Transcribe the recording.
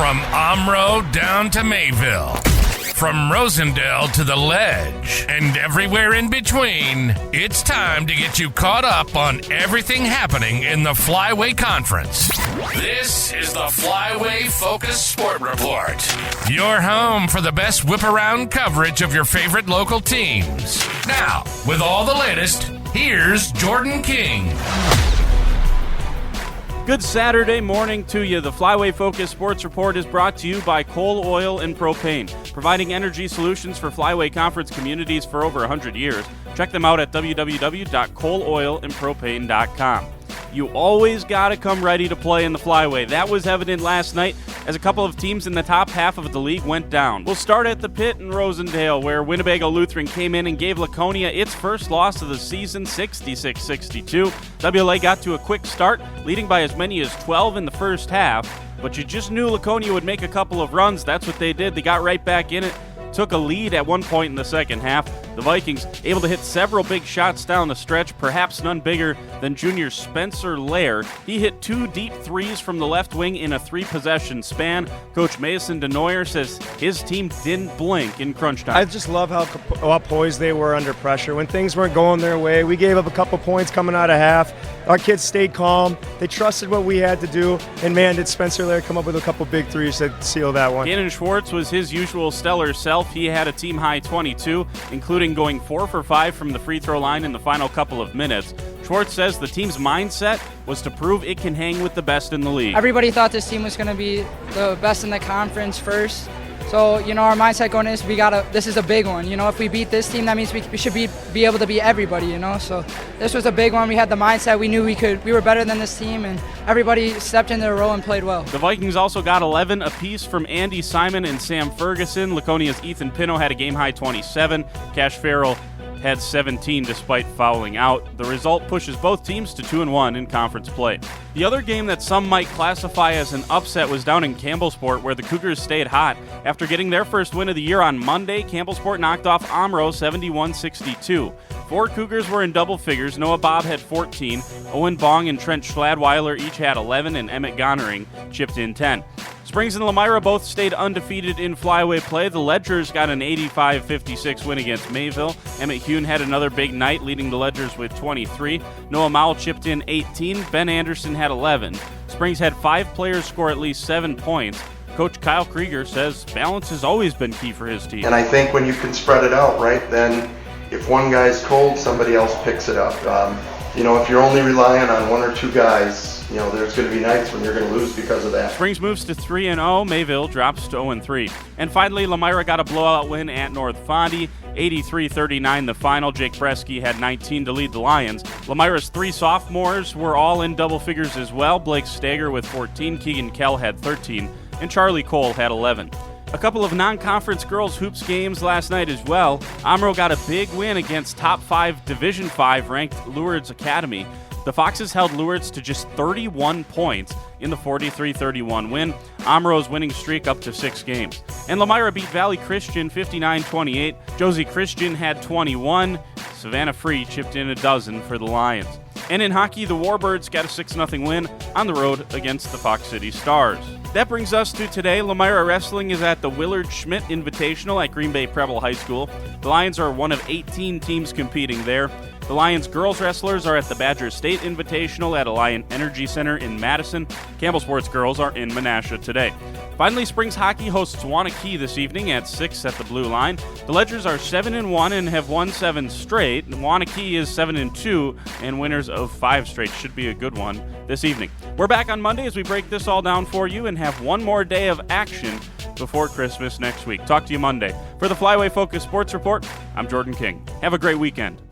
From Omro down to Mayville, from Rosendale to the Ledge, and everywhere in between, it's time to get you caught up on everything happening in the Flyway Conference. This is the Flyway Focus Sport Report, your home for the best whip-around coverage of your favorite local teams. Now, with all the latest, here's Jordan King. Good Saturday morning to you. The Flyway Focus Sports Report is brought to you by Cole Oil and Propane, providing energy solutions for Flyway Conference Communities for over 100 years. Check them out at www.coleoilandpropane.com. You always got to come ready to play in the Flyway. That was evident last night as a couple of teams in the top half of the league went down. We'll start at the Pit in Rosendale, where Winnebago Lutheran came in and gave Laconia its first loss of the season, 66-62. WLA got to a quick start, leading by as many as 12 in the first half, but you just knew Laconia would make a couple of runs. That's what they did. They got right back in it, took a lead at one point in the second half. The Vikings able to hit several big shots down the stretch, perhaps none bigger than junior Spencer Lair. He hit two deep threes from the left wing in a three-possession span. Coach Mason DeNoyer says his team didn't blink in crunch time. I just love how poised they were under pressure. When things weren't going their way, we gave up a couple points coming out of half. Our kids stayed calm. They trusted what we had to do. And, man, did Spencer Lair come up with a couple big threes to seal that one. Gannon Schwartz was his usual stellar self. He had a team-high 22, including going 4 for 5 from the free throw line in the final couple of minutes. Schwartz says the team's mindset was to prove it can hang with the best in the league. Everybody thought this team was going to be the best in the conference first. So, our mindset going is this is a big one. If we beat this team, that means we should be able to beat everybody, So this was a big one. We had the mindset. We knew we were better than this team, and everybody stepped into their role and played well. The Vikings also got 11 apiece from Andy Simon and Sam Ferguson. Laconia's Ethan Pino had a game-high 27. Cash Farrell had 17 despite fouling out. The result pushes both teams to 2-1 in conference play. The other game that some might classify as an upset was down in Campbellsport, where the Cougars stayed hot. After getting their first win of the year on Monday, Campbellsport knocked off Omro 71-62. 4 Cougars were in double figures. Noah Bobb had 14. Owen Bong and Trent Schladweiler each had 11, and Emmett Gonering chipped in 10. Springs and Lomira both stayed undefeated in Flyway play. The Ledgers got an 85-56 win against Mayville. Emmett Hune had another big night, leading the Ledgers with 23. Noah Mowell chipped in 18. Ben Anderson had 11. Springs had 5 players score at least 7 points. Coach Kyle Krieger says balance has always been key for his team. And I think when you can spread it out, right, then if one guy's cold, somebody else picks it up. If you're only relying on 1 or 2 guys, there's going to be nights when you're going to lose because of that. Springs moves to 3-0. Mayville drops to 0-3. And finally, Lomira got a blowout win at North Fondy, 83-39 the final. Jake Bresky had 19 to lead the Lions. Lomira's 3 sophomores were all in double figures as well. Blake Stager with 14, Keegan Kell had 13, and Charlie Cole had 11. A couple of non-conference girls hoops games last night as well. Omro got a big win against top 5 Division 5 ranked Lourdes Academy. The Foxes held Lourdes to just 31 points in the 43-31 win. Omro's winning streak up to 6 games. And Lomira beat Valley Christian 59-28. Josie Christian had 21. Savannah Free chipped in a dozen for the Lions. And in hockey, the Warbirds got a 6-0 win on the road against the Fox City Stars. That brings us to today. Lomira Wrestling is at the Willard Schmidt Invitational at Green Bay Preble High School. The Lions are one of 18 teams competing there. The Lions girls wrestlers are at the Badger State Invitational at Alliant Energy Center in Madison. Campbellsport's girls are in Menasha today. Finally, Springs Hockey hosts Wanakee this evening at 6 at the Blue Line. The Ledgers are 7-1 and have won 7 straight. Wanakee is 7-2 and winners of 5 straight. Should be a good one this evening. We're back on Monday as we break this all down for you and have one more day of action before Christmas next week. Talk to you Monday. For the Flyway Focus Sports Report, I'm Jordan King. Have a great weekend.